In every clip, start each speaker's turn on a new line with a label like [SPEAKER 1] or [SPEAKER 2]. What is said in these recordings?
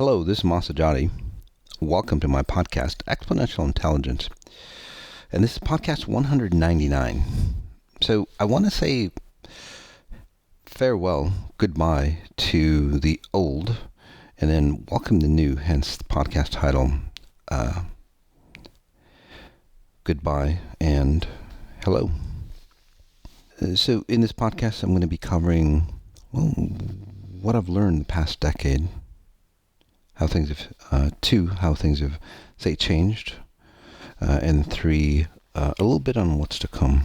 [SPEAKER 1] Hello, this is Masati. Welcome to my podcast, Exponential Intelligence. And this is podcast 199. So I want to say farewell, goodbye to the old, and then welcome the new, hence the podcast title, Goodbye and Hello. So in this podcast, I'm going to be covering, what I've learned the past decade, how things have, say, changed, and three, a little bit on what's to come.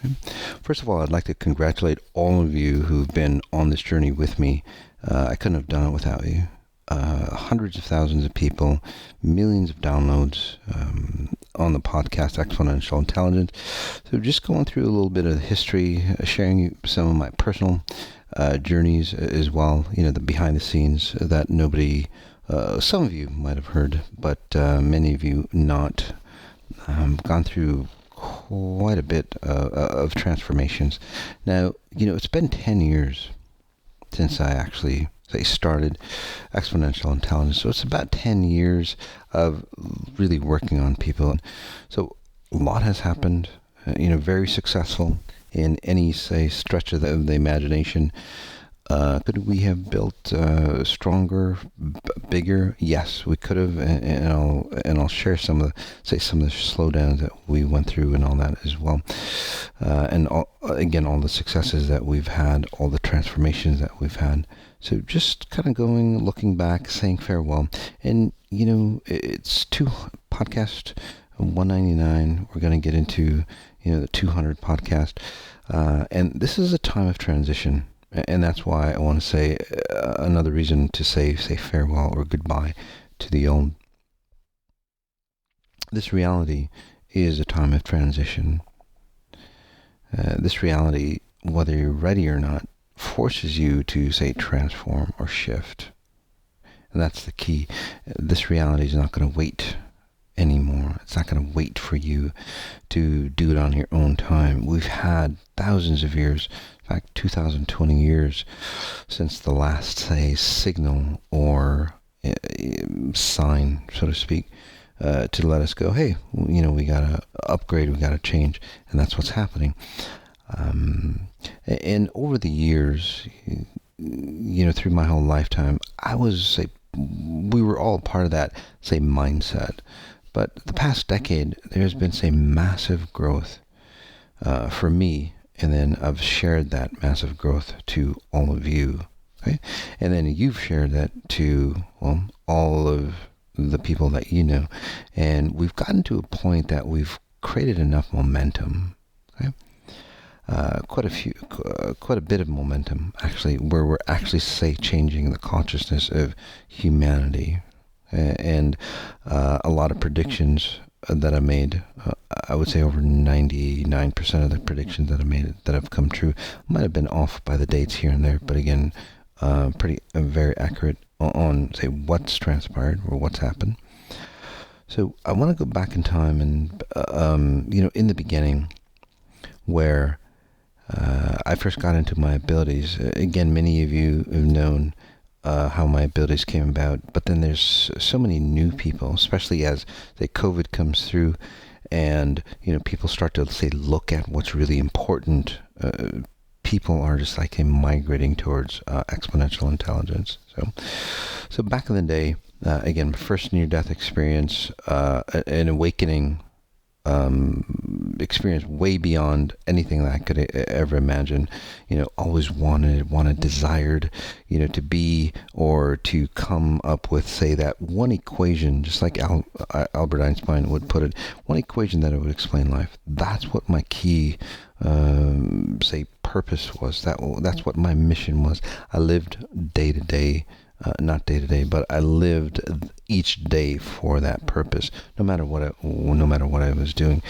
[SPEAKER 1] Okay. First of all, I'd like to congratulate all of you who've been on this journey with me. I couldn't have done it without you. Hundreds of thousands of people, millions of downloads on the podcast Exponential Intelligence. So just going through a little bit of history, sharing some of my personal journeys as well, the behind the scenes that nobody, some of you might have heard, but many of you not. Gone through quite a bit of transformations. Now, it's been 10 years since I actually started Exponential Intelligence. So it's about 10 years of really working on people. So a lot has happened, very successful in any, stretch of the imagination. Could we have built stronger, bigger? Yes, we could have, and I'll share some of the slowdowns that we went through and all that as well, and all the successes that we've had, all the transformations that we've had. So just kind of looking back, saying farewell, and it's podcast 199. We're going to get into the 200 podcast, and this is a time of transition. And that's why I want to say another reason to say farewell or goodbye to the old. This reality is a time of transition. This reality, whether you're ready or not, forces you to, transform or shift. And that's the key. This reality is not going to wait anymore. It's not going to wait for you to do it on your own time. We've had thousands of years, in fact 2020 years, since the last signal or sign, so to speak, to let us go, hey, we gotta upgrade, we gotta change, and that's what's happening. And over the years, through my whole lifetime, we were all part of that mindset. But the past decade, there's been, massive growth for me, and then I've shared that massive growth to all of you, okay? And then you've shared that to, all of the people that you know. And we've gotten to a point that we've created enough momentum, okay? Quite a bit of momentum, actually, where we're actually, changing the consciousness of humanity. And a lot of predictions that I made, I would say over 99% of the predictions that I made that have come true. Might have been off by the dates here and there, but again, very accurate on what's transpired or what's happened. So I want to go back in time and, in the beginning, where I first got into my abilities. Again, many of you have known how my abilities came about, but then there's so many new people, especially as COVID comes through, and people start to look at what's really important. People are just migrating towards exponential intelligence. So back in the day, again, first near-death experience, an awakening experience way beyond anything that I could ever imagine. Always desired, to be or to come up with, that one equation, just like Albert Einstein would put it, one equation that would explain life. That's what my key, purpose was. That's what my mission was. I lived day to day. Not day to day, but I lived each day for that purpose, no matter what I was doing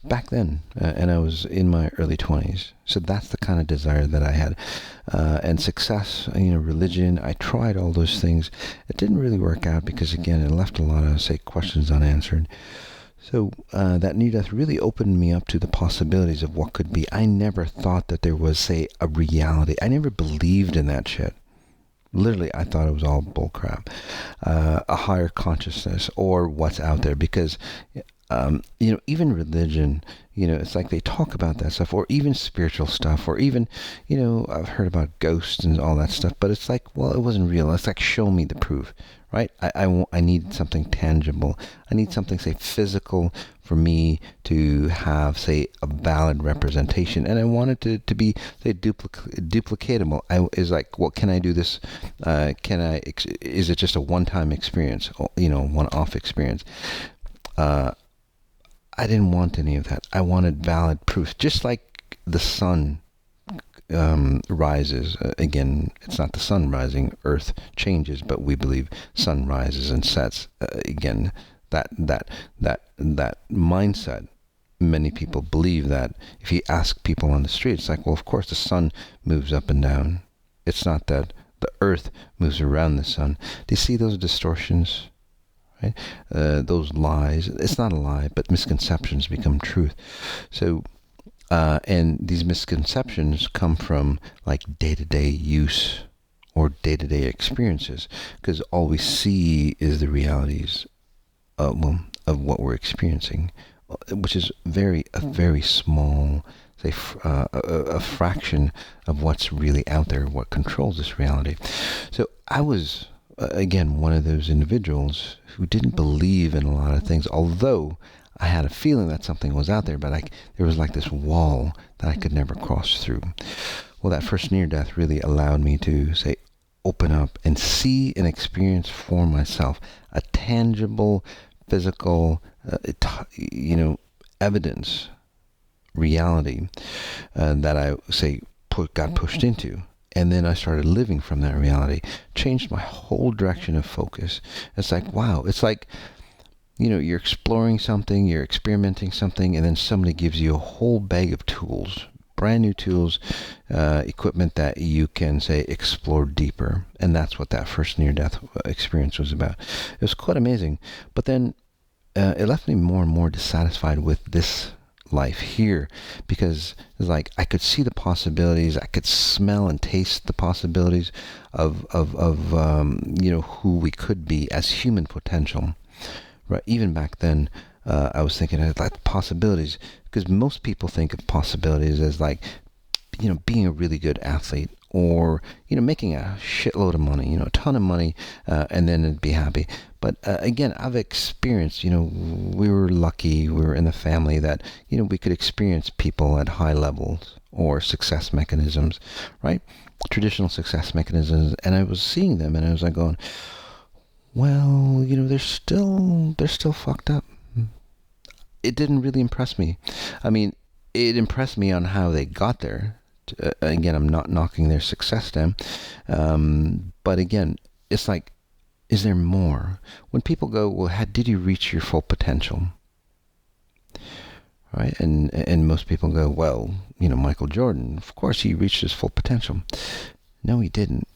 [SPEAKER 1] back then, and I was in my early 20s. So that's the kind of desire that I had, and success, religion. I tried all those things. It didn't really work out because, again, it left a lot of questions unanswered. So that near death really opened me up to the possibilities of what could be. I never thought that there was, a reality. I never believed in that shit. Literally, I thought it was all bullcrap. A higher consciousness or what's out there, because even religion, it's like they talk about that stuff, or even spiritual stuff, or even, I've heard about ghosts and all that stuff, but it's like, well, it wasn't real. It's like, show me the proof, right? I need something tangible. I need something, say, physical for me to have, say, a valid representation. And I want it to be, say, duplicatable. Is like, well, can I do this? Is it just a one-time experience, one-off experience? I didn't want any of that. I wanted valid proof. Just like the sun rises. Again, it's not the sun rising. Earth changes, but we believe sun rises and sets. Again, that mindset. Many people believe that. If you ask people on the street, it's like, well, of course the sun moves up and down. It's not that the earth moves around the sun. Do you see those distortions? Right? Those lies. It's not a lie, but misconceptions become truth. So, and these misconceptions come from like day-to-day use or day-to-day experiences, because all we see is the realities of what we're experiencing, which is a very small, say, a fraction of what's really out there, what controls this reality. So I was, again, one of those individuals who didn't believe in a lot of things, although I had a feeling that something was out there, but there was like this wall that I could never cross through. Well, that first near-death really allowed me to, say, open up and see and experience for myself a tangible, physical, evidence, reality that I, say, got pushed into. And then I started living from that reality. Changed my whole direction of focus. It's like, wow. It's like, you're exploring something, you're experimenting something, and then somebody gives you a whole bag of tools, brand new tools, equipment that you can, say, explore deeper. And that's what that first near-death experience was about. It was quite amazing. But then it left me more and more dissatisfied with this life here, because it's like I could see the possibilities, I could smell and taste the possibilities of who we could be as human potential, right? Even back then, I was thinking of like possibilities, because most people think of possibilities as like, being a really good athlete, or making a shitload of money, a ton of money, and then be happy. But again, I've experienced, we were lucky, we were in the family that, we could experience people at high levels or success mechanisms, right? Traditional success mechanisms. And I was seeing them and I was like going, well, they're still fucked up. It didn't really impress me. I mean, it impressed me on how they got there. Again, I'm not knocking their success down. But again, it's like, is there more? When people go, well, did you reach your full potential? Right? And most people go, well, Michael Jordan, of course he reached his full potential. No, he didn't.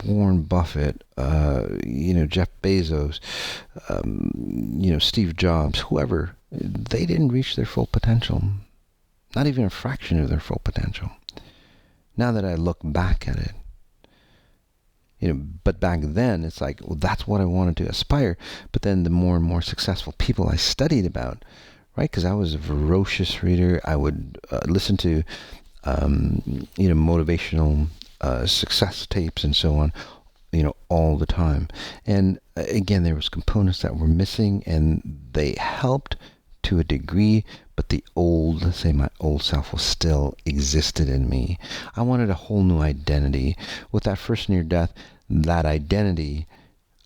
[SPEAKER 1] Warren Buffett, Jeff Bezos, Steve Jobs, whoever, they didn't reach their full potential. Not even a fraction of their full potential. Now that I look back at it, but back then it's like, well, that's what I wanted to aspire. But then the more and more successful people I studied about, right? Because I was a voracious reader. I would listen to, motivational success tapes and so on, all the time. And again, there was components that were missing, and they helped to a degree, but the old, let's say my old self was still existed in me. I wanted a whole new identity. With that first near death, that identity,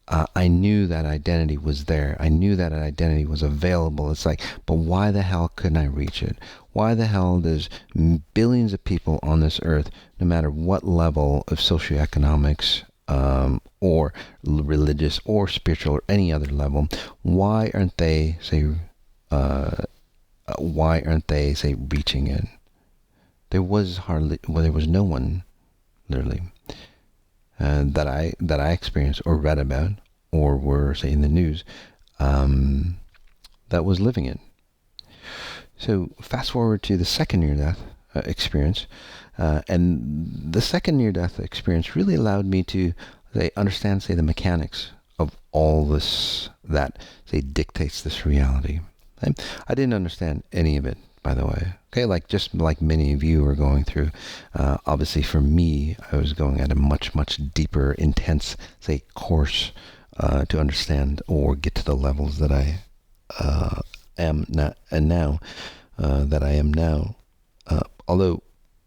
[SPEAKER 1] I knew that identity was there. I knew that identity was available. It's like, but why the hell couldn't I reach it? Why the hell does billions of people on this earth, no matter what level of socioeconomics, or religious or spiritual or any other level, why aren't they, say, reaching it? There was no one, literally, that I experienced or read about or were, say, in the news, that was living it. So fast forward to the second near death, experience. And the second near-death experience really allowed me to understand, the mechanics of all this that, dictates this reality. Okay? I didn't understand any of it, by the way. Okay, just like many of you are going through. Obviously, for me, I was going at a much, much deeper, intense, course to understand or get to the levels that I am now, that I am now. Although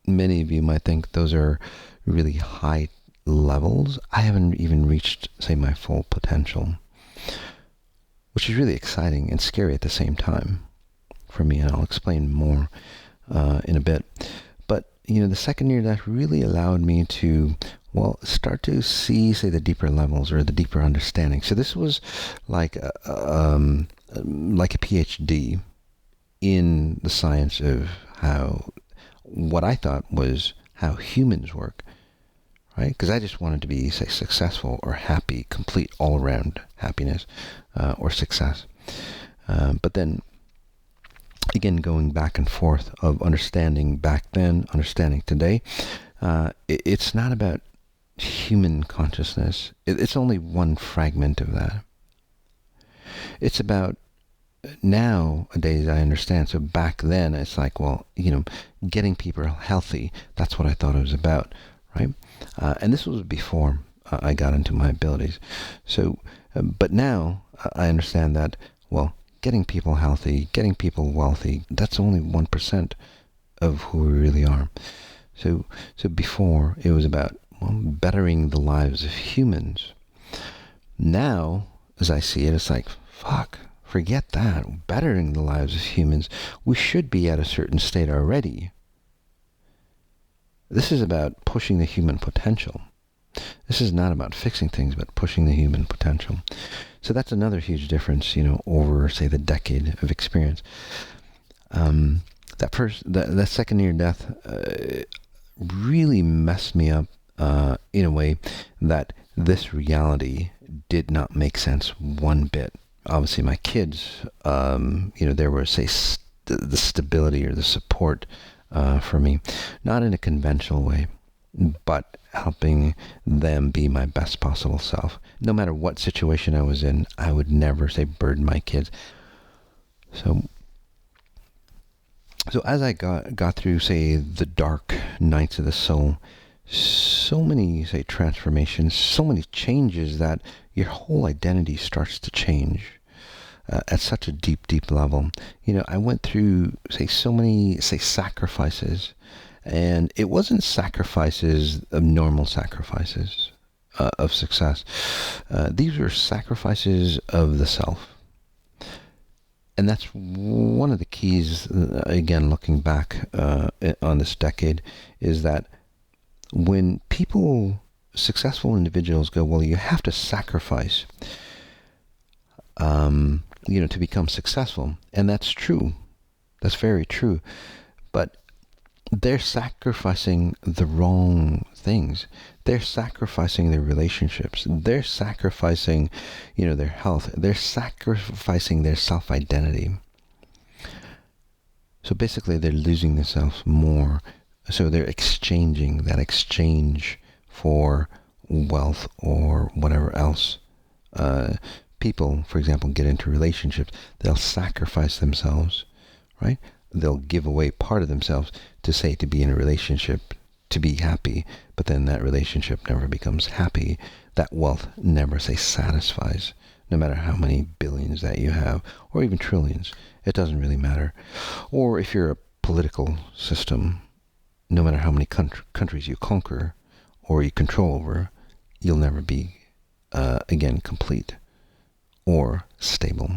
[SPEAKER 1] many of you might think those are really high levels, I haven't even reached, my full potential, which is really exciting and scary at the same time for me, and I'll explain more in a bit. But, the second year, that really allowed me to, start to see, the deeper levels or the deeper understanding. So this was like a PhD in the science of what I thought was how humans work, right? Because I just wanted to be, successful or happy, complete all-around happiness or success. But then, again, going back and forth of understanding back then, understanding today, it's not about human consciousness. It's only one fragment of that. It's about nowadays, I understand. So back then, it's getting people healthy. That's what I thought it was about, right? And this was before I got into my abilities. So, but now I understand that, getting people healthy, getting people wealthy, that's only 1% of who we really are. So before, it was about bettering the lives of humans. Now, as I see it, it's fuck, forget that. Bettering the lives of humans. We should be at a certain state already. This is about pushing the human potential. This is not about fixing things, but pushing the human potential. So that's another huge difference, over, the decade of experience. That second near death really messed me up in a way that this reality did not make sense one bit. Obviously, my kids, there was the stability or the support for me, not in a conventional way, but helping them be my best possible self. No matter what situation I was in, I would never burden my kids. So as I got through, the dark nights of the soul, so many, transformations, so many changes that your whole identity starts to change at such a deep, deep level. I went through, so many, sacrifices, and it wasn't sacrifices of normal sacrifices of success. These were sacrifices of the self. And that's one of the keys, again, looking back on this decade, is that when successful individuals go, you have to sacrifice, to become successful. And that's true. That's very true. But they're sacrificing the wrong things. They're sacrificing their relationships. They're sacrificing, their health. They're sacrificing their self-identity. So basically, they're losing themselves more. So they're exchanging that exchange for wealth or whatever else. People, for example, get into relationships. They'll sacrifice themselves, right? They'll give away part of themselves to be in a relationship, to be happy, but then that relationship never becomes happy. That wealth never, satisfies, no matter how many billions that you have, or even trillions. It doesn't really matter. Or if you're a political system, no matter how many countries you conquer or you control over, you'll never be, again, complete or stable.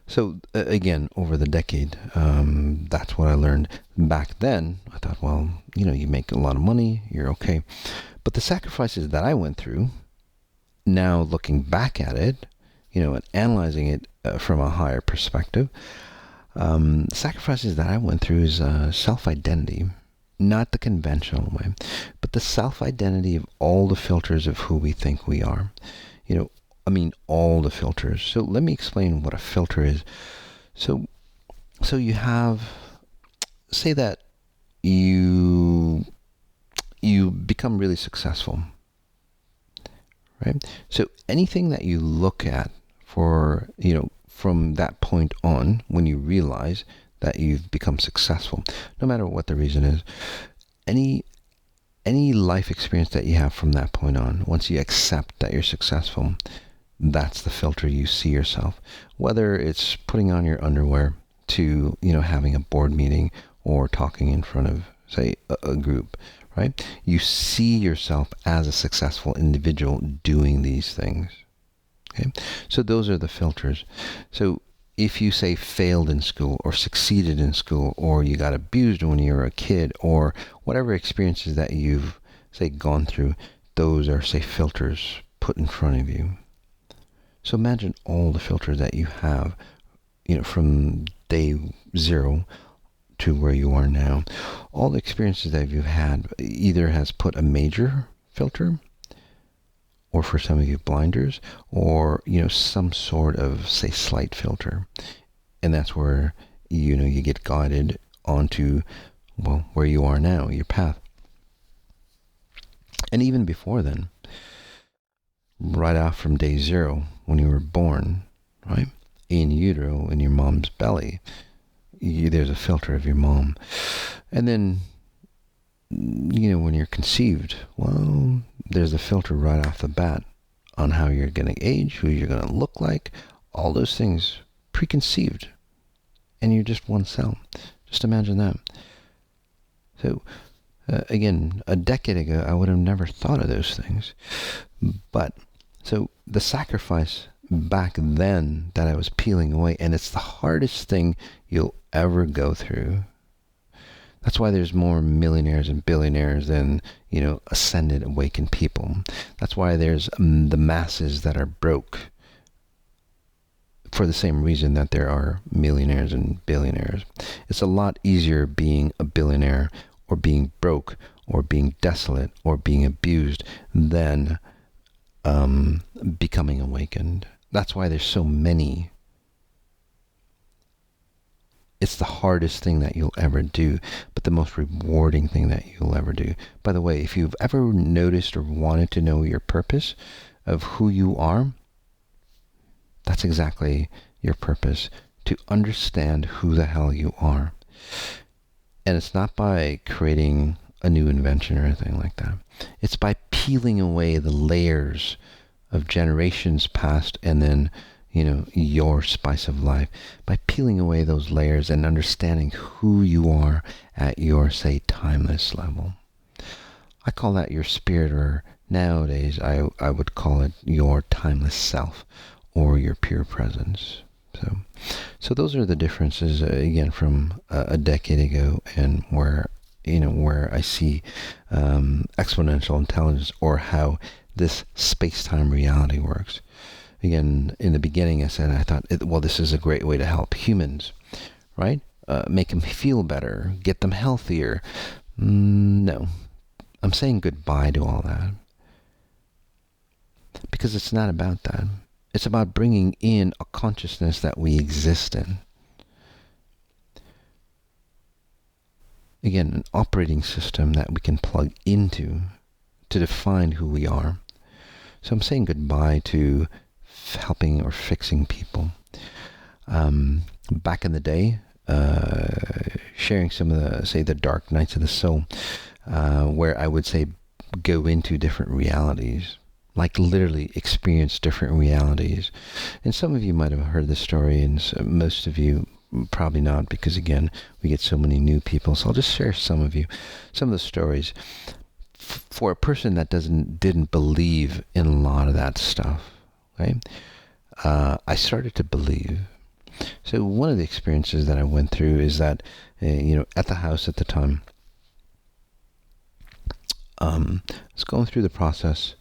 [SPEAKER 1] So again, over the decade, that's what I learned. Back then, I thought, you make a lot of money, you're okay. But the sacrifices that I went through, now looking back at it, and analyzing it from a higher perspective, sacrifices that I went through is self-identity, not the conventional way, but the self-identity of all the filters of who we think we are. All the filters. So let me explain what a filter is. So you have, say that you become really successful, right? So anything that you look at for, from that point on, when you realize that you've become successful, no matter what the reason is, any life experience that you have from that point on, once you accept that you're successful, that's the filter you see yourself. Whether it's putting on your underwear to, having a board meeting or talking in front of, say, a group, right? You see yourself as a successful individual doing these things. Okay? So those are the filters. So if you say failed in school or succeeded in school, or you got abused when you were a kid, or whatever experiences that you've, say, gone through, those are, say, filters put in front of you. So imagine all the filters that you have, from day zero to where you are now. All the experiences that you've had either has put a major filter, or for some of you, blinders, or, some sort of, say, slight filter. And that's where, you get guided onto, well, where you are now, your path. And even before then, right off from day zero, when you were born, right, in utero, in your mom's belly, there's a filter of your mom. And then, when you're conceived, well, there's a filter right off the bat on how you're going to age, who you're going to look like, all those things preconceived. And you're just one cell. Just imagine that. So, again, a decade ago, I would have never thought of those things. But, so the sacrifice back then that I was peeling away, and it's the hardest thing you'll ever go through. That's why there's more millionaires and billionaires than, ascended, awakened people. That's why there's the masses that are broke, for the same reason that there are millionaires and billionaires. It's a lot easier being a billionaire, or being broke, or being desolate, or being abused than becoming awakened. That's why there's so many. It's the hardest thing that you'll ever do, but the most rewarding thing that you'll ever do. By the way, if you've ever noticed or wanted to know your purpose of who you are, that's exactly your purpose, to understand who the hell you are. And it's not by creating a new invention or anything like that. It's by peeling away the layers of generations past, and then, your spice of life, by peeling away those layers and understanding who you are at your, say, timeless level. I call that your spirit, or nowadays I would call it your timeless self, or your pure presence. So those are the differences, again, from a decade ago, and where I see exponential intelligence, or how this space-time reality works. Again, in the beginning, I thought, this is a great way to help humans, right? Make them feel better, get them healthier. No, I'm saying goodbye to all that. Because it's not about that. It's about bringing in a consciousness that we exist in. Again, an operating system that we can plug into to define who we are. So I'm saying goodbye to helping or fixing people. Back in the day, sharing some of the dark nights of the soul, where I would say go into different realities, like literally experience different realities. And some of you might have heard this story, and most of you probably not, because again, we get so many new people. So I'll just share some of the stories. For a person that didn't believe in a lot of that stuff, right? I started to believe. So one of the experiences that I went through is that, at the house at the time, I was going through the process,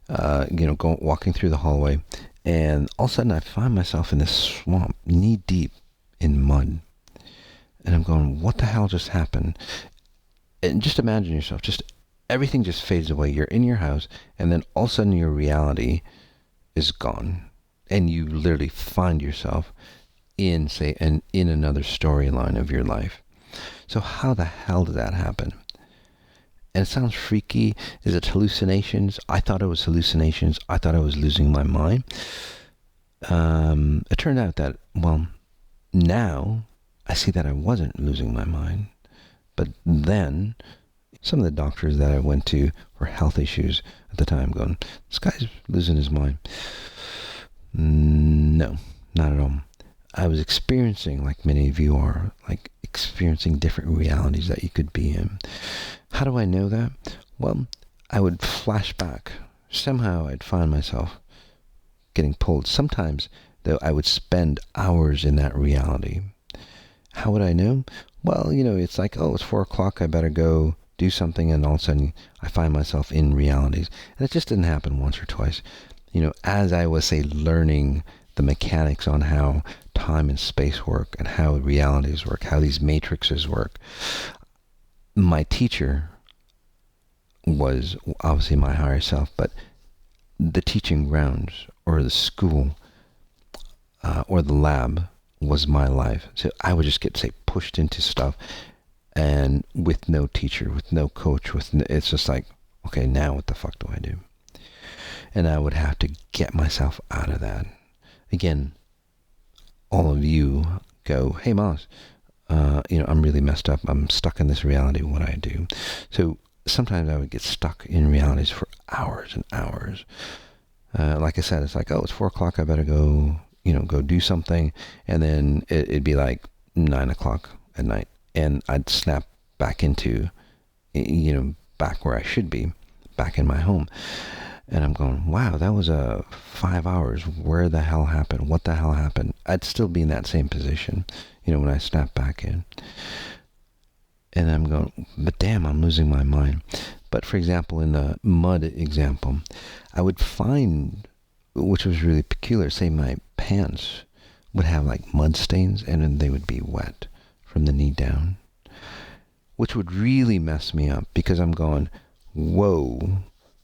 [SPEAKER 1] walking through the hallway, and all of a sudden I find myself in this swamp, knee deep in mud. And I'm going, what the hell just happened? And just imagine yourself, everything just fades away. You're in your house, and then all of a sudden your reality is gone. And you literally find yourself in another storyline of your life. So how the hell did that happen? And it sounds freaky. Is it hallucinations? I thought it was hallucinations. I thought I was losing my mind. It turned out that, well, now I see that I wasn't losing my mind. But then some of the doctors that I went to for health issues at the time going, this guy's losing his mind. No, not at all. I was experiencing, like many of you are, like experiencing different realities that you could be in. How do I know that? Well, I would flash back. Somehow I'd find myself getting pulled. Sometimes, though, I would spend hours in that reality. How would I know? Well, it's like, oh, it's 4 o'clock, I better go do something, and all of a sudden I find myself in realities. And it just didn't happen once or twice. As I was, say, learning the mechanics on how time and space work and how realities work, how these matrices work, my teacher was obviously my higher self, but the teaching grounds or the school or the lab was my life. So I would just get, say, pushed into stuff, and with no teacher, with no coach, it's just like, okay, now what the fuck do I do? And I would have to get myself out of that. Again, all of you go, hey, Moss, I'm really messed up. I'm stuck in this reality. What do I do? So sometimes I would get stuck in realities for hours and hours. Like I said, it's like, oh, it's 4 o'clock. I better go, go do something. And then it'd be like 9 o'clock at night. And I'd snap back into, back where I should be, back in my home. And I'm going, wow, that was 5 hours. Where the hell happened? What the hell happened? I'd still be in that same position, when I snap back in. And I'm going, but damn, I'm losing my mind. But for example, in the mud example, I would find, which was really peculiar, say my pants would have like mud stains, and then they would be wet from the knee down, which would really mess me up, because I'm going, whoa,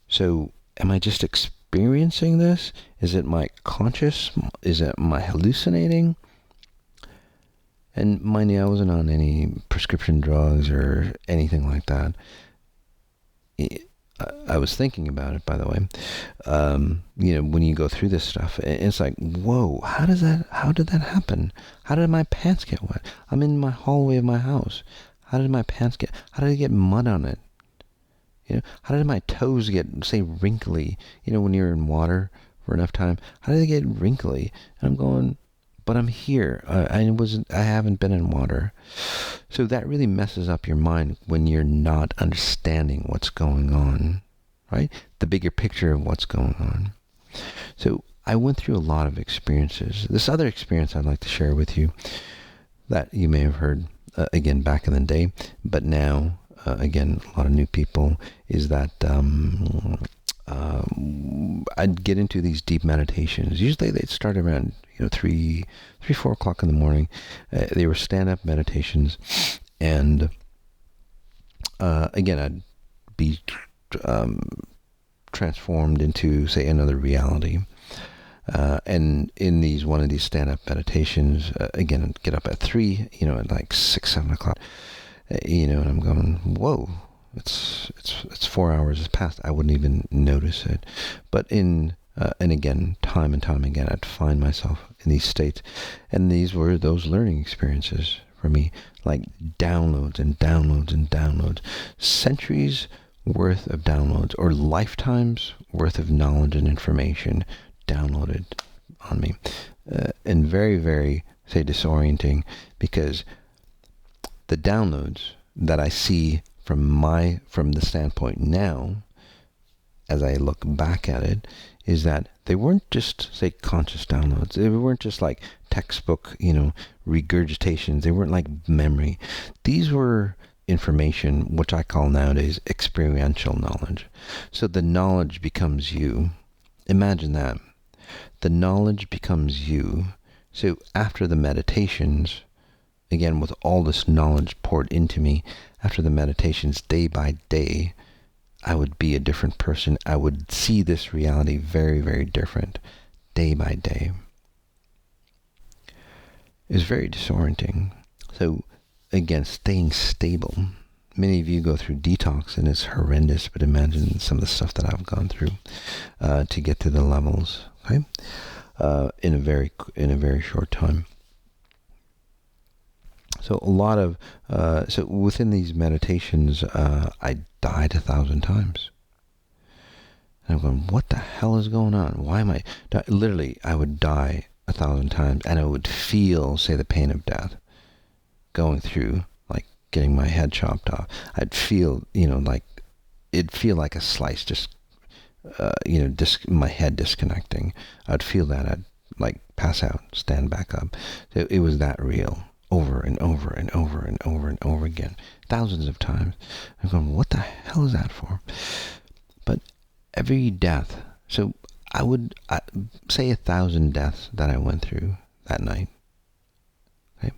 [SPEAKER 1] so am I just experiencing this? Is it my conscious? Is it my hallucinating? And mind you, I wasn't on any prescription drugs or anything like that. I was thinking about it, by the way. When you go through this stuff, it's like, whoa, how did that happen? How did my pants get wet? I'm in my hallway of my house. How did I get mud on it? How did my toes get, say, wrinkly? When you're in water for enough time, how did they get wrinkly? And I'm going, but I'm here. I haven't been in water. So that really messes up your mind when you're not understanding what's going on, right? The bigger picture of what's going on. So I went through a lot of experiences. This other experience I'd like to share with you that you may have heard, again, back in the day, but now, again, a lot of new people, is that I'd get into these deep meditations. Usually they'd start around 3, 4 o'clock in the morning. They were stand-up meditations, and again, I'd be transformed into, say, another reality. And in one of these stand-up meditations, again, I'd get up at 3, at like 6, 7 o'clock, and I'm going, whoa, it's 4 hours has passed. I wouldn't even notice it. But and again, time and time again, I'd find myself in these states, and these were those learning experiences for me, like downloads and downloads and downloads, centuries worth of downloads, or lifetimes worth of knowledge and information downloaded on me, and very, very, say, disorienting, because the downloads that I see from the standpoint now, as I look back at it, is that they weren't just, say, conscious downloads. They weren't just like textbook, regurgitations. They weren't like memory. These were information, which I call nowadays experiential knowledge. So the knowledge becomes you. Imagine that. The knowledge becomes you. So after the meditations, again, with all this knowledge poured into me, after the meditations, day by day, I would be a different person. I would see this reality very, very different, day by day. It's very disorienting. So, again, staying stable. Many of you go through detox and it's horrendous, but imagine some of the stuff that I've gone through to get to the levels, okay? In a very short time. So a lot of so within these meditations, I died 1,000 times. And I'm going, what the hell is going on? Why am I? Literally, I would die 1,000 times, and I would feel, say, the pain of death going through, like getting my head chopped off. I'd feel, like it'd feel like a slice, just my head disconnecting. I'd feel that. I'd like pass out, stand back up. So it was that real, over and over and over and over and over again, thousands of times. I'm going, what the hell is that for? But every death, so I would say 1,000 deaths that I went through that night. Okay?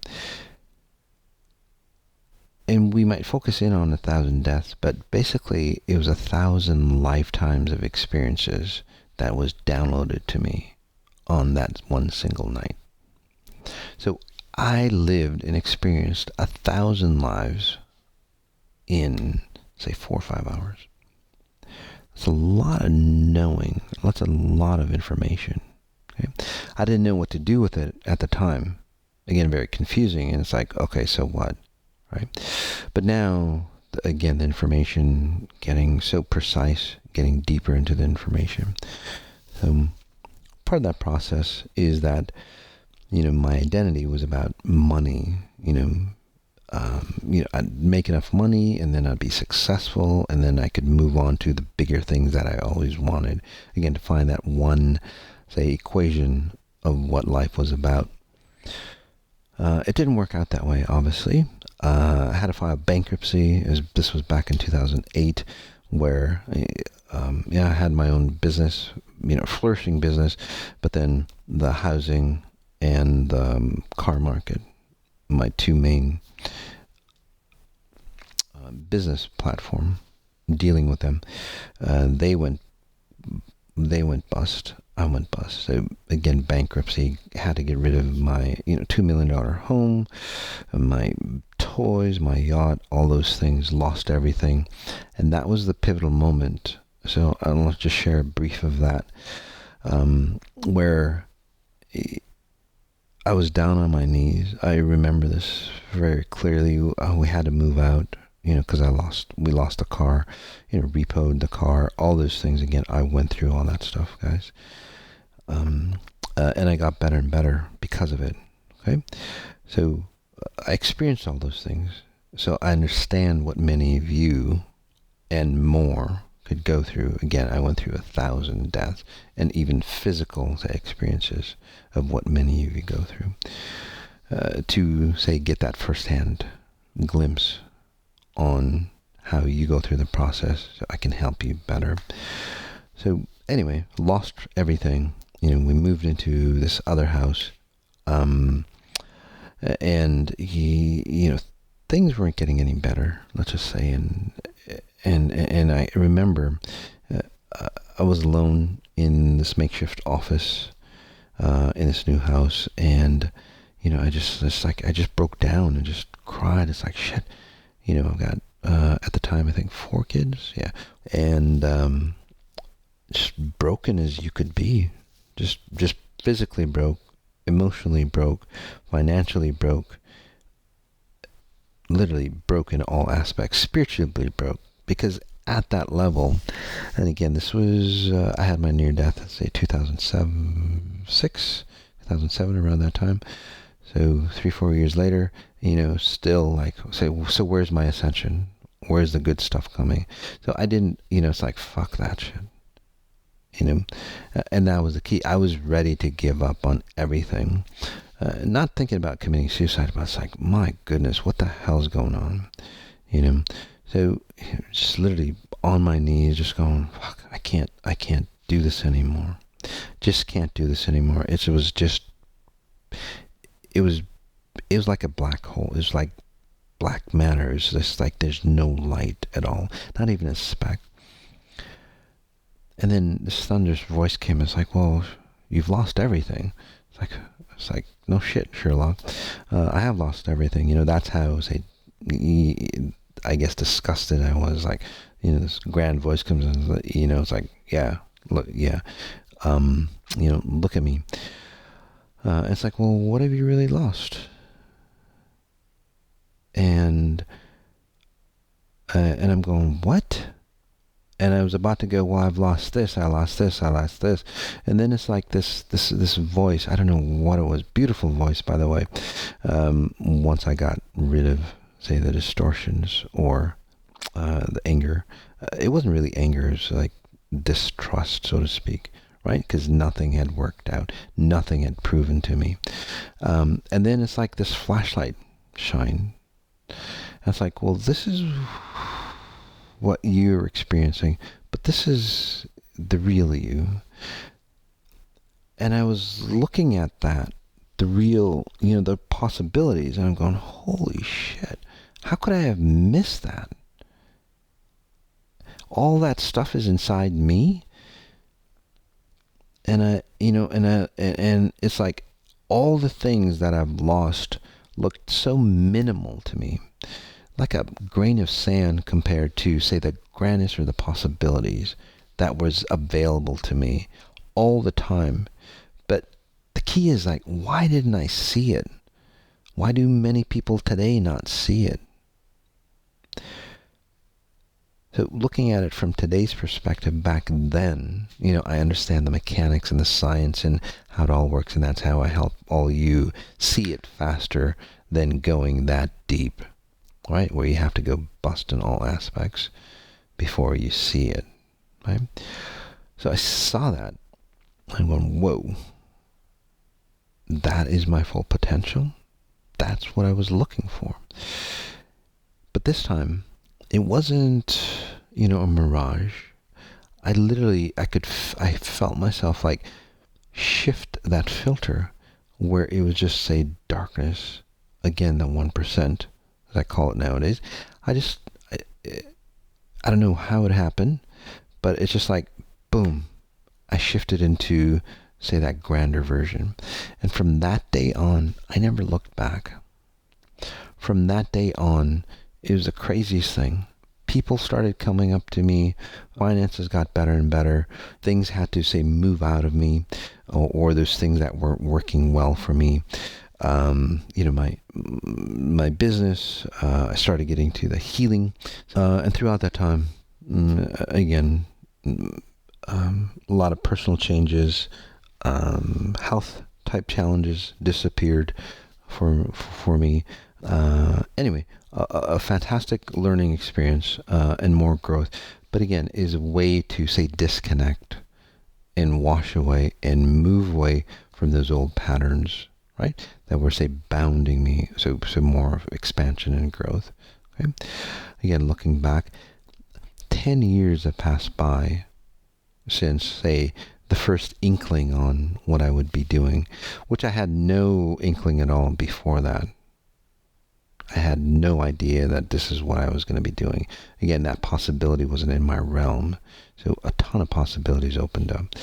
[SPEAKER 1] And we might focus in on 1,000 deaths, but basically it was 1,000 lifetimes of experiences that was downloaded to me on that one single night. So I lived and experienced 1,000 lives in, say, 4 or 5 hours. It's a lot of knowing. That's a lot of information. Okay? I didn't know what to do with it at the time. Again, very confusing. And it's like, okay, so what? Right? But now, again, the information getting so precise, getting deeper into the information. So part of that process is that, my identity was about money. I'd make enough money, and then I'd be successful, and then I could move on to the bigger things that I always wanted. Again, to find that one, say, equation of what life was about. It didn't work out that way, obviously. I had to file bankruptcy. This was back in 2008, where I had my own business, flourishing business, but then the housing and the car market, my two main business platform, dealing with them, they went bust. I went bust. So again, bankruptcy, had to get rid of my $2 million home, my toys, my yacht, all those things, lost everything. And that was the pivotal moment. So I'll just share a brief of that, where I was down on my knees. I remember this very clearly. We had to move out, because we lost the car, repoed the car, all those things. Again, I went through all that stuff, guys. And I got better and better because of it. Okay. So I experienced all those things. So I understand what many of you and more could go through. Again, I went through 1,000 deaths and even physical, say, experiences of what many of you go through, to, say, get that firsthand glimpse on how you go through the process, so I can help you better. So anyway, lost everything. We moved into this other house, and things weren't getting any better, let's just say. And I remember I was alone in this makeshift office in this new house, and I just broke down and just cried. It's like, shit. I've got at the time I think 4 kids, yeah, and just broken as you could be, just physically broke, emotionally broke, financially broke, literally broke in all aspects, spiritually broke, because at that level, and again, this was, I had my near death, let's say 2007, around that time. So 3-4 years later, still like, so where's my ascension? Where's the good stuff coming? So I didn't, it's like, fuck that shit. And that was the key. I was ready to give up on everything. Not thinking about committing suicide, but it's like, my goodness, what the hell's going on? So just literally on my knees, just going, fuck, I can't do this anymore. Just can't do this anymore. It was like a black hole. It was like black matter. It was just like there's no light at all, not even a speck. And then this thunderous voice came. It's like, well, you've lost everything. It's like, no shit, Sherlock. I have lost everything. That's how, say, I guess, disgusted I was. Like, this grand voice comes in, it's like, yeah, look, yeah, look at me. It's like, well, what have you really lost? And I'm going, what? And I was about to go, well, I've lost this, I lost this, I lost this. And then it's like this voice, I don't know what it was, beautiful voice, by the way, once I got rid of, say, the distortions or the anger. It wasn't really anger, it was like distrust, so to speak, right? Because nothing had worked out, nothing had proven to me. And then it's like this flashlight shine. And it's like, well, this is what you're experiencing, but this is the real you. And I was looking at that, the real, the possibilities, and I'm going, holy shit, how could I have missed that? All that stuff is inside me. And and it's like all the things that I've lost looked so minimal to me. Like a grain of sand compared to, say, the grandness or the possibilities that was available to me all the time. But the key is, like, why didn't I see it? Why do many people today not see it? So looking at it from today's perspective, back then, I understand the mechanics and the science and how it all works, and that's how I help all you see it faster than going that deep. Right? Where you have to go bust in all aspects before you see it. Right? So I saw that. I went, whoa. That is my full potential. That's what I was looking for. But this time, it wasn't, a mirage. I felt myself like shift that filter where it was just, say, darkness. Again, the 1%. I call it nowadays. I don't know how it happened, but it's just like, boom, I shifted into, say, that grander version. And from that day on, I never looked back. From that day on, it was the craziest thing. People started coming up to me. Finances got better and better. Things had to, say, move out of me, or those things that weren't working well for me. My business, I started getting to the healing, and throughout that time, again, a lot of personal changes, health type challenges disappeared for me. Anyway, a fantastic learning experience, and more growth, but again, is a way to, say, disconnect and wash away and move away from those old patterns, right? That were, say, bounding me. So more of expansion and growth. Okay? Again, looking back, 10 years have passed by since, say, the first inkling on what I would be doing, which I had no inkling at all before that. I had no idea that this is what I was going to be doing. Again, that possibility wasn't in my realm. So a ton of possibilities opened up.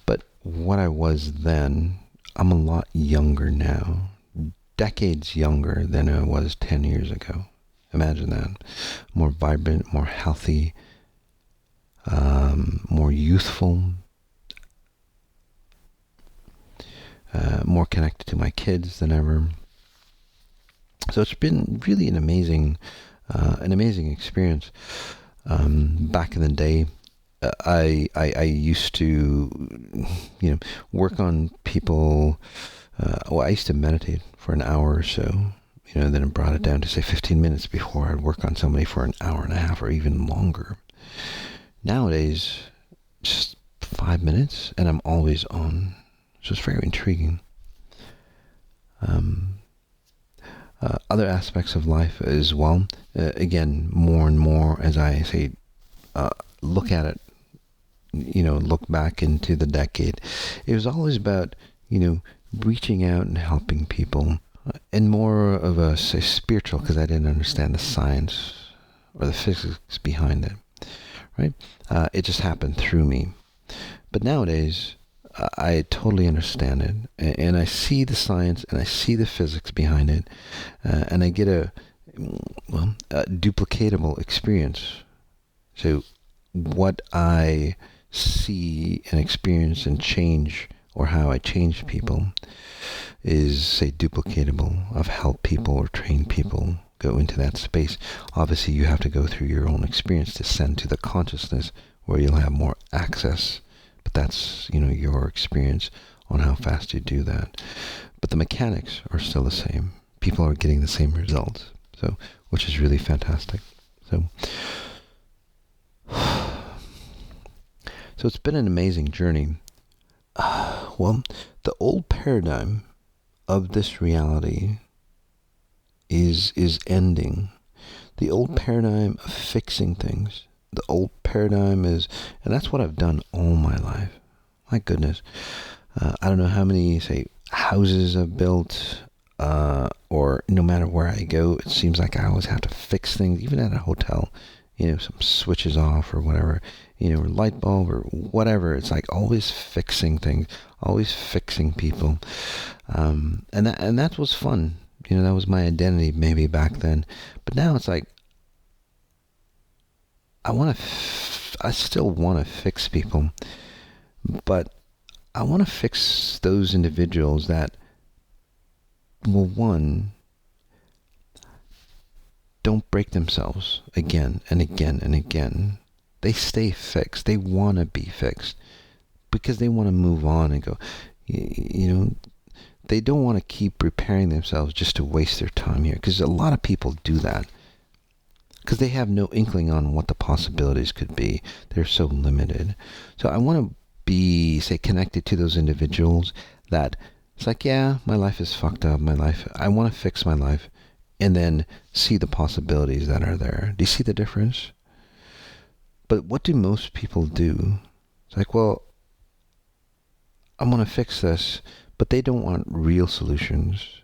[SPEAKER 1] But what I was then, I'm a lot younger now. Decades younger than I was 10 years ago. Imagine that. More vibrant, more healthy, more youthful, more connected to my kids than ever. So it's been really an amazing experience. Back in the day, I used to, work on people. I used to meditate for an hour or so. Then I brought it down to, say, 15 minutes before I'd work on somebody for an hour and a half or even longer. Nowadays, just 5 minutes, and I'm always on. So it's very intriguing. Other aspects of life as well. Again, more and more as I say, look at it, look back into the decade. It was always about, reaching out and helping people, and more of a, say, spiritual, because I didn't understand the science or the physics behind it, right? It just happened through me. But nowadays, I totally understand it, and I see the science and I see the physics behind it, and I get a duplicatable experience. So what I see and experience and change, or how I change people, is, say, duplicatable. I've helped people or trained people go into that space. Obviously, you have to go through your own experience to send to the consciousness where you'll have more access. But that's, your experience on how fast you do that. But the mechanics are still the same. People are getting the same results. So, which is really fantastic. So it's been an amazing journey. Well, the old paradigm of this reality is ending. The old paradigm of fixing things. The old paradigm is, and that's what I've done all my life. My goodness. I don't know how many, say, houses I've built, or no matter where I go, it seems like I always have to fix things, even at a hotel. Some switches off or whatever, or light bulb or whatever. It's like always fixing things, always fixing people. And that was fun. That was my identity maybe back then. But now it's like, I still want to fix people, but I want to fix those individuals that, well, one, don't break themselves again and again and again. They stay fixed. They want to be fixed because they want to move on and go, they don't want to keep repairing themselves just to waste their time here, because a lot of people do that because they have no inkling on what the possibilities could be. They're so limited. So I want to be, say, connected to those individuals that it's like, yeah, my life is fucked up. I want to fix my life, and then see the possibilities that are there. Do you see the difference? But what do most people do? It's like, well, I want to fix this, but they don't want real solutions.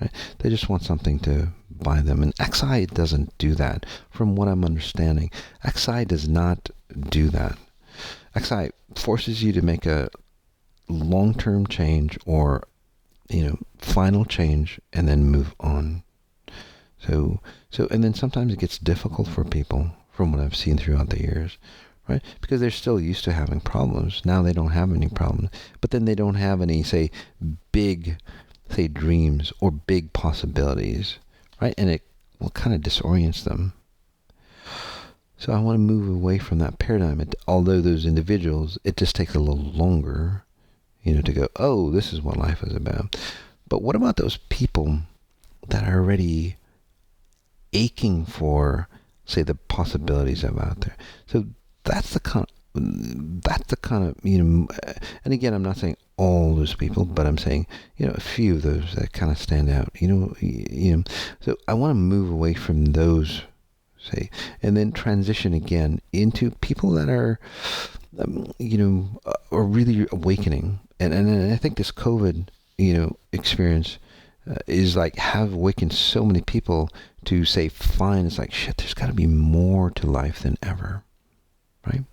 [SPEAKER 1] Right? They just want something to buy them. And XI doesn't do that, from what I'm understanding. XI does not do that. XI forces you to make a long-term change or, final change and then move on. So, and then sometimes it gets difficult for people, from what I've seen throughout the years, right? Because they're still used to having problems. Now they don't have any problems. But then they don't have any, say, big, say, dreams or big possibilities, right? And it will kind of disorients them. So I want to move away from that paradigm. Although those individuals, it just takes a little longer, to go, oh, this is what life is about. But what about those people that are already aching for, say, the possibilities that are out there? So that's the kind of, and again, I'm not saying all those people, but I'm saying, a few of those that kind of stand out, so I want to move away from those, say, and then transition again into people that are, are really awakening. And I think this COVID, experience is like, have awakened so many people to say, fine, it's like, shit, there's got to be more to life than ever. Right?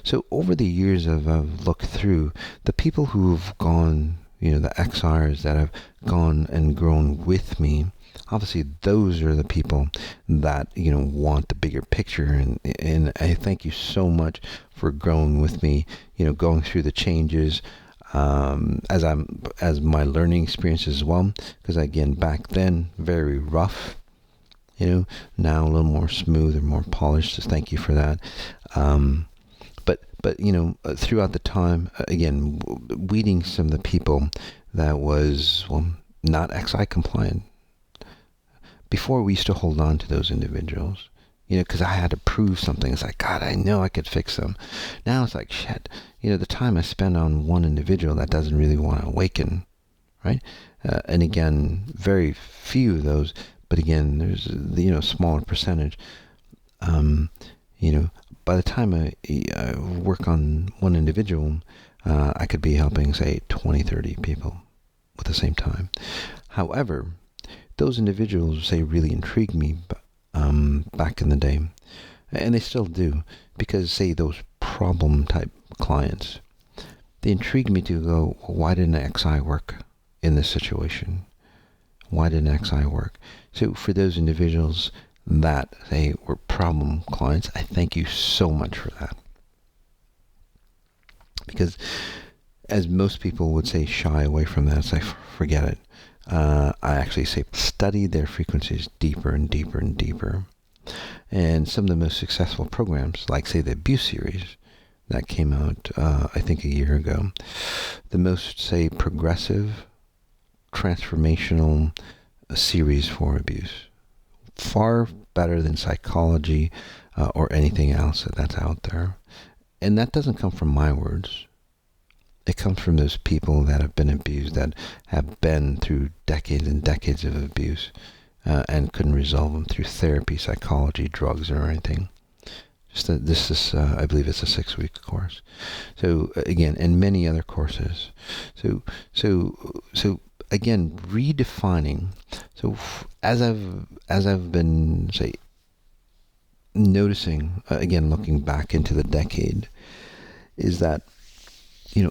[SPEAKER 1] So over the years I've looked through the people who've gone, the XRs that have gone and grown with me. Obviously, those are the people that, want the bigger picture. And I thank you so much for growing with me, going through the changes, as my learning experience as well. Because again, back then, very rough, now a little more smooth and more polished. So thank you for that. But throughout the time, again, weeding some of the people that was, not XI compliant. Before, we used to hold on to those individuals, because I had to prove something. It's like, God, I know I could fix them. Now it's like, shit, the time I spend on one individual that doesn't really want to awaken, right? And again, very few of those, but again, there's, smaller percentage. By the time I work on one individual, I could be helping, say, 20, 30 people at the same time. However, those individuals, say, really intrigued me back in the day. And they still do, because, say, those problem-type clients, they intrigued me to go, well, why didn't XI work in this situation? Why didn't XI work? So for those individuals that they were problem clients, I thank you so much for that. Because as most people would say, shy away from that, it's like, forget it. I actually say study their frequencies deeper and deeper and deeper. And some of the most successful programs, like say the Abuse series that came out, I think a year ago, the most, say, progressive, transformational series for abuse. Far better than psychology or anything else that's out there. And that doesn't come from my words. It comes from those people that have been abused, that have been through decades and decades of abuse and couldn't resolve them through therapy, psychology, drugs, or anything. This is, I believe it's a 6-week course. So again, and many other courses. So again, redefining. So as I've been, say, noticing, again, looking back into the decade, is that,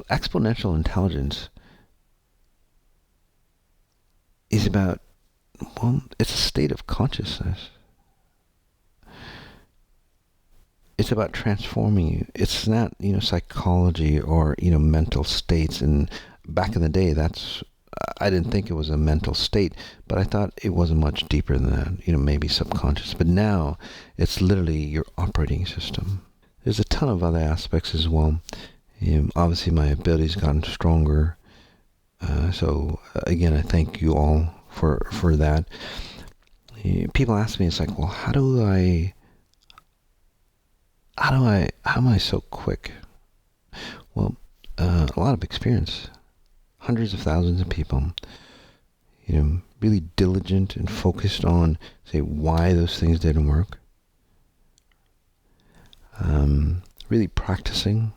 [SPEAKER 1] exponential intelligence is about, well, it's a state of consciousness. It's about transforming you. It's not, psychology or, mental states. And back in the day, I didn't think it was a mental state, but I thought it wasn't much deeper than that, maybe subconscious. But now it's literally your operating system. There's a ton of other aspects as well. Obviously, my ability's gotten stronger. So again, I thank you all for that. People ask me, it's like, well, how am I so quick? Well, a lot of experience. Hundreds of thousands of people, really diligent and focused on, say, why those things didn't work. Really practicing,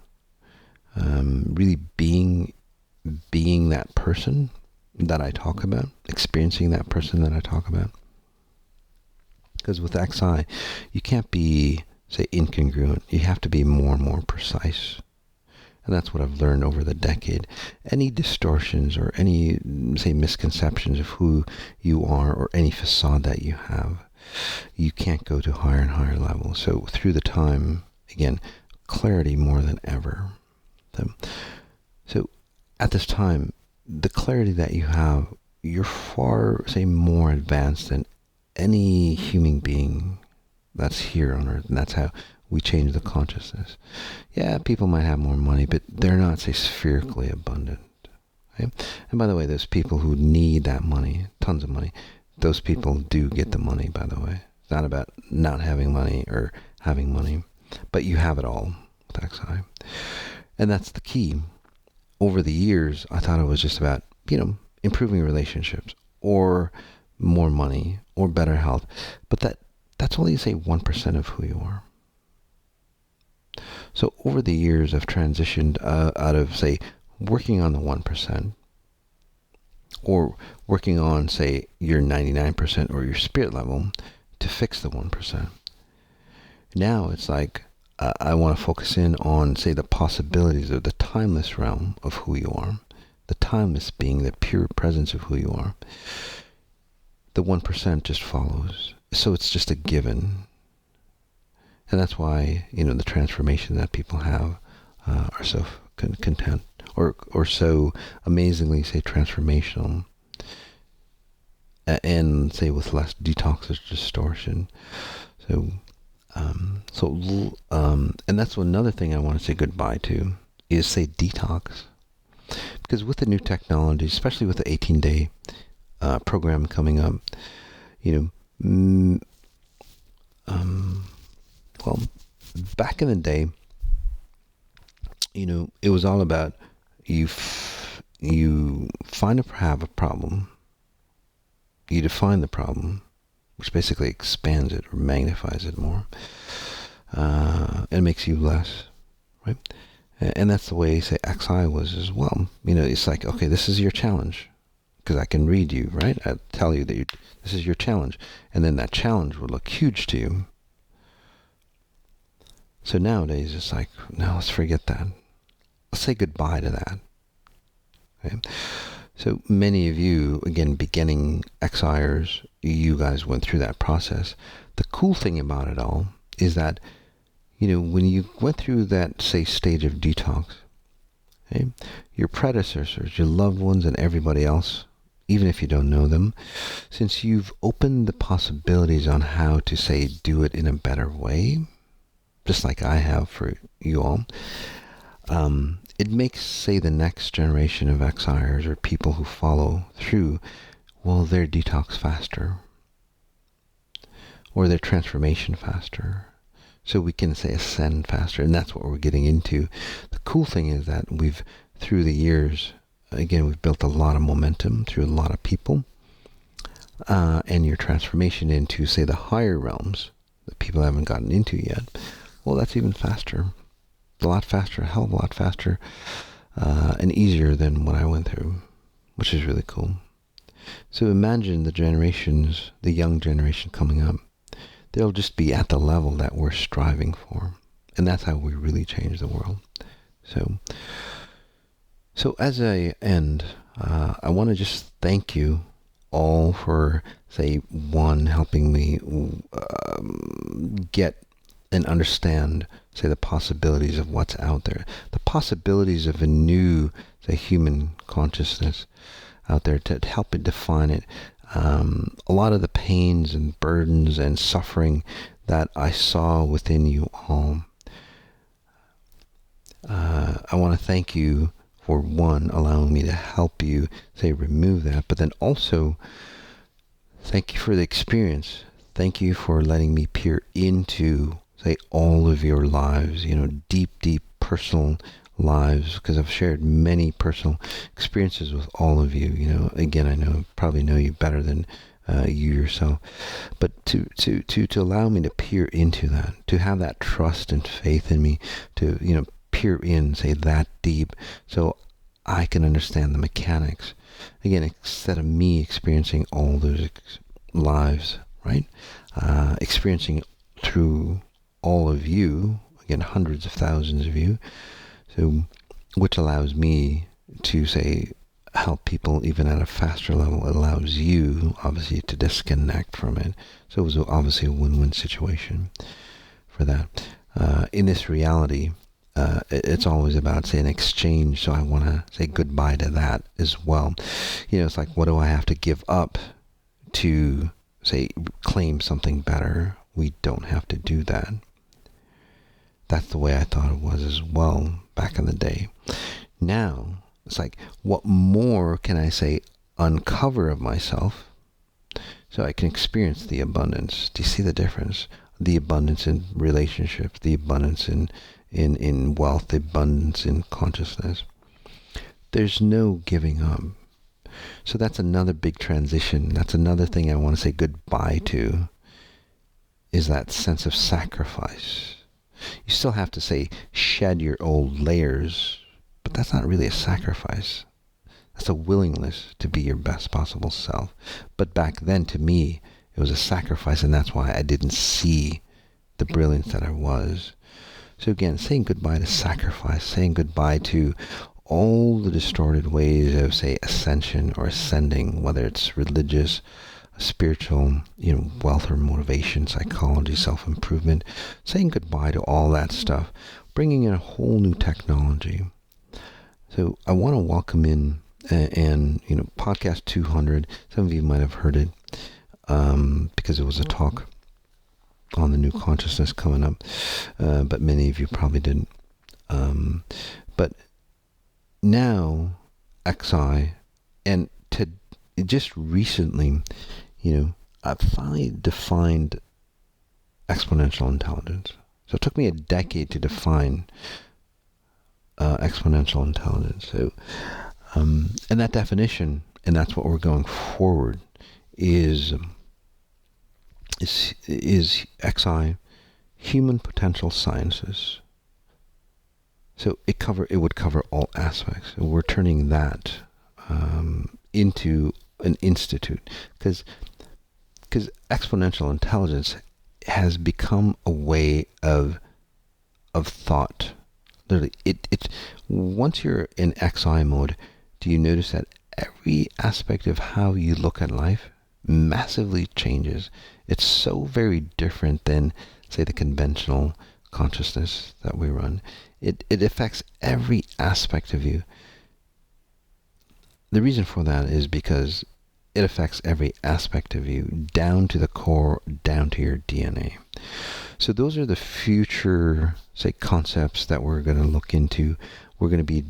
[SPEAKER 1] really being that person that I talk about, experiencing that person that I talk about. Because with XI, you can't be, say, incongruent. You have to be more and more precise. And that's what I've learned over the decade. Any distortions or any, say, misconceptions of who you are or any facade that you have, you can't go to higher and higher levels. So through the time, again, clarity more than ever. So at this time, the clarity that you have, you're far, say, more advanced than any human being that's here on Earth. And that's how we change the consciousness. Yeah, people might have more money, but they're not, say, spherically abundant. Okay? And by the way, those people who need that money, tons of money, those people do get the money, by the way. It's not about not having money or having money, but you have it all with XI. And that's the key. Over the years, I thought it was just about, improving relationships or more money or better health. But that's only, say, 1% of who you are. So over the years, I've transitioned out of, say, working on the 1% or working on, say, your 99% or your spirit level to fix the 1%. Now it's like I want to focus in on, say, the possibilities of the timeless realm of who you are, the timeless being the pure presence of who you are. The 1% just follows. So it's just a given. And that's why, the transformation that people have are so content or so amazingly, say, transformational and, say, with less detox or distortion. And that's another thing I want to say goodbye to is, say, detox. Because with the new technology, especially with the 18-day program coming up, well, back in the day, it was all about you have a problem, you define the problem, which basically expands it or magnifies it more, and makes you less, right? And that's the way, say, XI was as well. It's like, okay, this is your challenge, because I can read you, right? I tell you that this is your challenge, and then that challenge will look huge to you. So nowadays, it's like, no, let's forget that. let's say goodbye to that. Okay? So many of you, again, beginning XIers, you guys went through that process. The cool thing about it all is that, when you went through that, say, stage of detox, okay, your predecessors, your loved ones, and everybody else, even if you don't know them, since you've opened the possibilities on how to, say, do it in a better way, just like I have for you all, it makes, say, the next generation of XIers or people who follow through, well, their detox faster, or their transformation faster. So we can, say, ascend faster, and that's what we're getting into. The cool thing is that through the years, again, we've built a lot of momentum through a lot of people, and your transformation into, say, the higher realms that people haven't gotten into yet, well, that's even faster. A lot faster, a hell of a lot faster, and easier than what I went through, which is really cool. So imagine the young generation coming up. They'll just be at the level that we're striving for. And that's how we really change the world. So as I end, I want to just thank you all for, say, one, helping me get and understand, say, the possibilities of what's out there. The possibilities of a new, say, human consciousness out there, to help it define it. A lot of the pains and burdens and suffering that I saw within you all, I want to thank you for, one, allowing me to help you, say, remove that, but then also thank you for the experience. Thank you for letting me peer into, say, all of your lives, deep, deep personal lives, because I've shared many personal experiences with all of you. Again, I probably know you better than you yourself, but to allow me to peer into that, to have that trust and faith in me, to peer in, say, that deep, so I can understand the mechanics. Again, instead of me experiencing all those lives, right? Experiencing through all of you, again, hundreds of thousands of you, so which allows me to, say, help people even at a faster level. It allows you, obviously, to disconnect from it. So it was obviously a win-win situation for that. In this reality, it's always about, say, an exchange. So I want to say goodbye to that as well. It's like, what do I have to give up to, say, claim something better? We don't have to do that. That's the way I thought it was as well back in the day. Now, it's like, what more can I, say, uncover of myself so I can experience the abundance? Do you see the difference? The abundance in relationships, the abundance in wealth, the abundance in consciousness. There's no giving up. So that's another big transition. That's another thing I want to say goodbye to, is that sense of sacrifice. You still have to, say, shed your old layers, but that's not really a sacrifice. That's a willingness to be your best possible self. But back then, to me, it was a sacrifice, and that's why I didn't see the brilliance that I was. So again, saying goodbye to sacrifice, saying goodbye to all the distorted ways of, say, ascension or ascending, whether it's religious, spiritual, wealth or motivation, psychology, self-improvement, saying goodbye to all that stuff, bringing in a whole new technology. So I want to welcome in, and podcast 200, some of you might have heard it, because it was a talk on the new consciousness coming up, but many of you probably didn't. But now, XI, and just recently, I've finally defined exponential intelligence. So it took me a decade to define exponential intelligence. So, and that definition, and that's what we're going forward, is XI, human potential sciences. So it would cover all aspects. And we're turning that into an institute, because exponential intelligence has become a way of thought Literally, it's once you're in XI mode, do you notice that every aspect of how you look at life massively changes? It's so very different than, say, the conventional consciousness that we run. It affects every aspect of you. The reason for that is because it affects every aspect of you, down to the core, down to your DNA. So those are the future, say, concepts that we're going to look into. We're going to be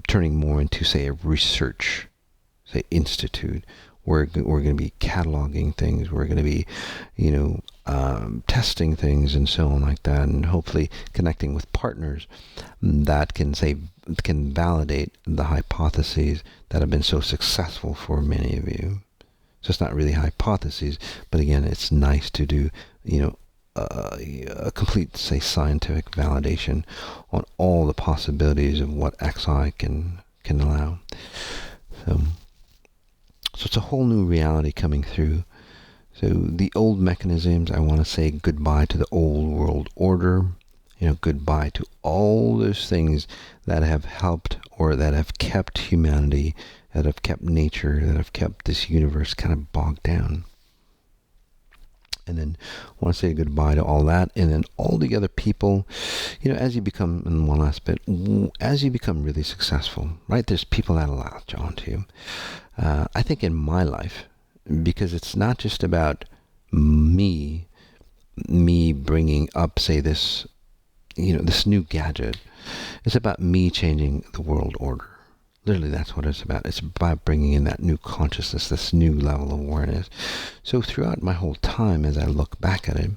[SPEAKER 1] turning more into, say, a research, say, institute. We're going to be cataloging things. We're going to be, testing things and so on like that, and hopefully connecting with partners that can validate the hypotheses that have been so successful for many of you. So it's not really hypotheses, but again, it's nice to do, a complete, say, scientific validation on all the possibilities of what XI can allow. So it's a whole new reality coming through. So the old mechanisms, I want to say goodbye to the old world order. Goodbye to all those things that have helped or that have kept humanity, that have kept nature, that have kept this universe kind of bogged down. And then I want to say goodbye to all that. And then all the other people, as you become, in one last bit, as you become really successful, right? There's people that'll latch on to you. I think in my life, because it's not just about me bringing up, say, this, this new gadget. It's about me changing the world order. Literally, that's what it's about. It's about bringing in that new consciousness, this new level of awareness. So throughout my whole time, as I look back at it,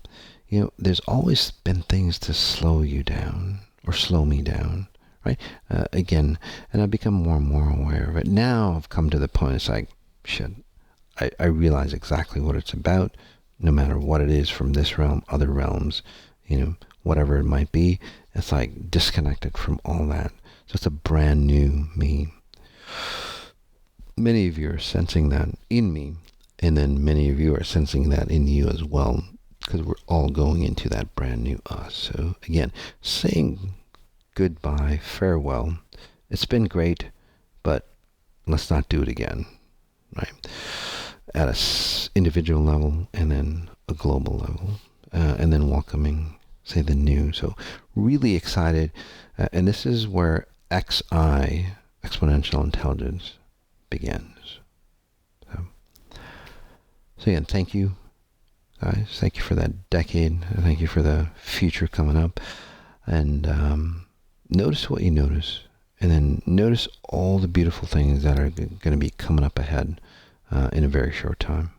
[SPEAKER 1] there's always been things to slow you down or slow me down, right? Again, and I've become more and more aware of it. Now I've come to the point, it's like, shit, I realize exactly what it's about, no matter what it is from this realm, other realms, whatever it might be. It's like disconnected from all that. So it's a brand new me. Many of you are sensing that in me, and then many of you are sensing that in you as well, because we're all going into that brand new us. So again, saying goodbye, farewell. It's been great, but let's not do it again, right? At a individual level, and then a global level, and then welcoming, say, the new. So really excited, and this is where XI, exponential intelligence, begins. So again, thank you, guys. Thank you for that decade. Thank you for the future coming up. And notice what you notice, and then notice all the beautiful things that are going to be coming up ahead in a very short time.